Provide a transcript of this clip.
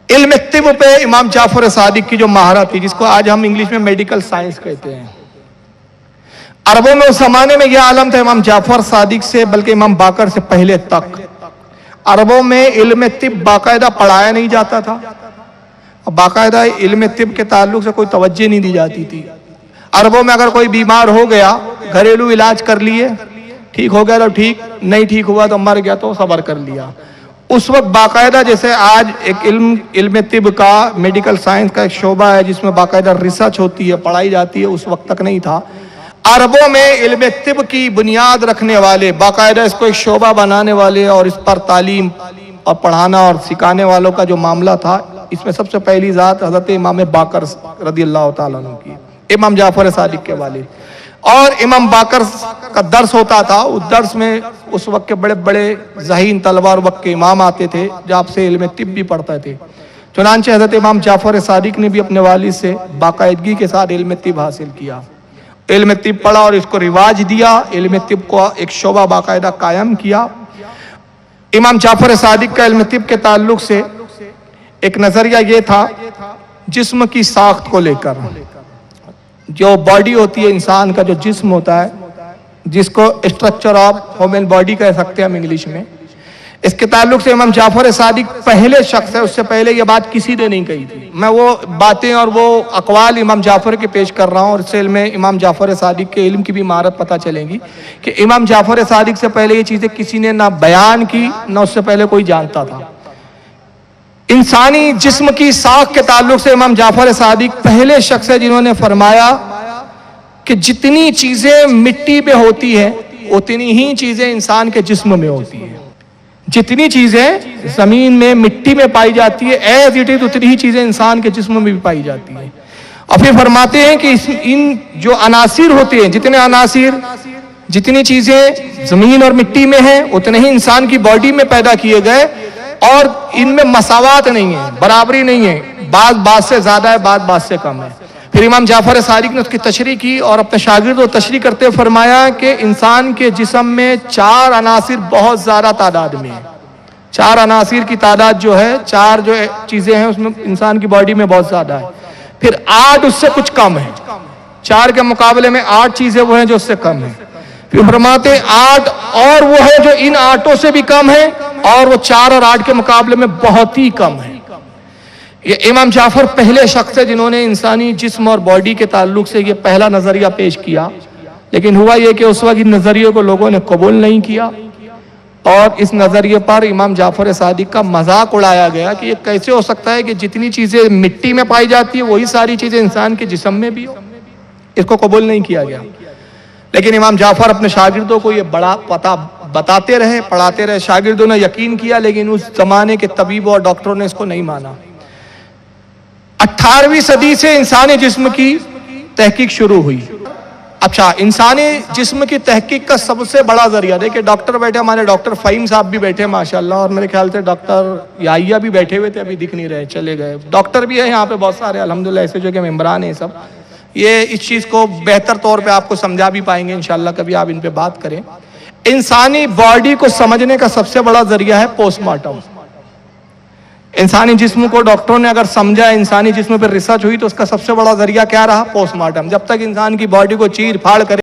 علم طب پہ امام جعفر صادق کی جو مہارت تھی، جس کو آج ہم انگلش میں میڈیکل سائنس کہتے ہیں، عربوں میں اس زمانے میں یہ عالم تھا امام جعفر صادق سے، بلکہ امام باقر سے پہلے تک عربوں میں علم طب باقاعدہ پڑھایا نہیں جاتا تھا، باقاعدہ علم طب کے تعلق سے کوئی توجہ نہیں دی جاتی تھی۔ عربوں میں اگر کوئی بیمار ہو گیا، گھریلو علاج کر لیے، ٹھیک ہو گیا تو ٹھیک، نہیں ٹھیک ہوا تو مر گیا تو صبر کر لیا۔ اس وقت باقاعدہ جیسے آج ایک علم طب کا، میڈیکل سائنس کا ایک شعبہ ہے جس میں باقاعدہ ریسرچ ہوتی ہے، پڑھائی جاتی ہے، اس وقت تک نہیں تھا۔ عربوں میں علم طب کی بنیاد رکھنے والے، باقاعدہ اس کو ایک شعبہ بنانے والے اور اس پر تعلیم اور پڑھانا اور سکھانے والوں کا جو معاملہ تھا، اس میں سب سے پہلی ذات حضرت امام باقر رضی اللہ تعالیٰ عنہ کی، امام جعفر صادق کے والد۔ اور امام باقر کا درس ہوتا تھا، اس درس میں اس وقت کے بڑے بڑے ذہین طلبہ اور وقت کے امام آتے تھے جو آپ سے علم طب بھی پڑھتے تھے۔ چنانچہ حضرت امام جعفر صادق نے بھی اپنے والد سے باقاعدگی کے ساتھ علم طب حاصل کیا، علم طب پڑھا اور اس کو رواج دیا، علم طب کو ایک شعبہ باقاعدہ قائم کیا۔ امام جعفر صادق کا علم طب کے تعلق سے ایک نظریہ یہ تھا، جسم کی ساخت کو لے کر، جو باڈی ہوتی ہے انسان کا، جو جسم ہوتا ہے، جس کو اسٹرکچر آف ہیومن باڈی کہہ سکتے ہیں ہم انگلش میں، اس کے تعلق سے امام جعفر صادق پہلے شخص ہے، اس سے پہلے یہ بات کسی نے نہیں کہی تھی۔ میں وہ باتیں اور وہ اقوال امام جعفر کے پیش کر رہا ہوں، اور اس سے علم امام جعفر صادق کے علم کی بھی مہارت پتہ چلے گی کہ امام جعفر صادق سے پہلے یہ چیزیں کسی نے نہ بیان کی، نہ اس سے پہلے کوئی جانتا تھا۔ انسانی جسم کی ساخت کے تعلق سے امام جعفر صادق پہلے شخص ہے جنہوں نے فرمایا کہ جتنی چیزیں مٹی میں ہوتی ہیں اتنی ہی چیزیں انسان کے جسم میں ہوتی ہیں، جتنی چیزیں زمین میں مٹی میں پائی جاتی ہے ایز اٹ از اتنی ہی چیزیں انسان کے جسم میں بھی پائی جاتی ہیں۔ اور پھر فرماتے ہیں کہ ان جو عناصر ہوتے ہیں، جتنے عناصر، جتنی چیزیں زمین اور مٹی میں ہیں اتنے ہی انسان کی باڈی میں پیدا کیے گئے، اور ان میں مساوات نہیں ہے، برابری نہیں ہے، بعض سے زیادہ ہے، بعض سے کم ہے۔ پھر امام جعفر صادق نے اس کی تشریح کی اور اپنے شاگرد کو تشریح کرتے ہوئے فرمایا کہ انسان کے جسم میں 4 عناصر بہت زیادہ تعداد میں ہیں، 4 عناصر کی تعداد جو ہے، 4 جو چیزیں ہیں اس میں انسان کی باڈی میں بہت زیادہ ہے، پھر 8 اس سے کچھ کم ہے، 4 کے مقابلے میں 8 چیزیں وہ ہیں جو اس سے کم ہیں۔ پھر فرماتے ہیں 8 اور وہ ہے جو ان 8 سے بھی کم ہے، اور وہ 4 اور 8 کے مقابلے میں بہت ہی کم ہے۔ یہ امام جعفر پہلے شخص ہے جنہوں نے انسانی جسم اور باڈی کے تعلق سے یہ پہلا نظریہ پیش کیا، لیکن ہوا یہ کہ اس وقت ان نظریے کو لوگوں نے قبول نہیں کیا، اور اس نظریے پر امام جعفر صادق کا مذاق اڑایا گیا کہ یہ کیسے ہو سکتا ہے کہ جتنی چیزیں مٹی میں پائی جاتی ہیں وہی ساری چیزیں انسان کے جسم میں بھی ہو، اس کو قبول نہیں کیا گیا۔ لیکن امام جعفر اپنے شاگردوں کو یہ بڑا پتہ بتاتے رہے، پڑھاتے رہے، شاگردوں نے یقین کیا، لیکن اس زمانے کے طبیبوں اور ڈاکٹروں نے اس کو نہیں مانا۔ 18ویں صدی سے انسانی جسم کی تحقیق شروع ہوئی۔ اچھا، انسانی جسم کی تحقیق کا سب سے بڑا ذریعہ، دیکھیں ڈاکٹر بیٹھے، ہمارے ڈاکٹر فہیم صاحب بھی بیٹھے ماشاءاللہ، اور میرے خیال سے ڈاکٹر یحییٰ بھی بیٹھے ہوئے تھے، ابھی دکھ نہیں رہے، چلے گئے۔ ڈاکٹر بھی ہیں یہاں پہ بہت سارے الحمدللہ، ایسے جو کہ ممبران ہیں سب، یہ اس چیز کو بہتر طور پہ آپ کو سمجھا بھی پائیں گے انشاءاللہ، کبھی آپ ان پہ بات کریں۔ انسانی باڈی کو سمجھنے کا سب سے بڑا ذریعہ ہے پوسٹ مارٹم۔ انسانی جسم کو ڈاکٹروں نے اگر سمجھا، انسانی جسم پر ریسرچ ہوئی، تو اس کا سب سے بڑا ذریعہ کیا رہا؟ Post mortem. جب تک انسان کی باڈی کو چیر پھاڑ کرے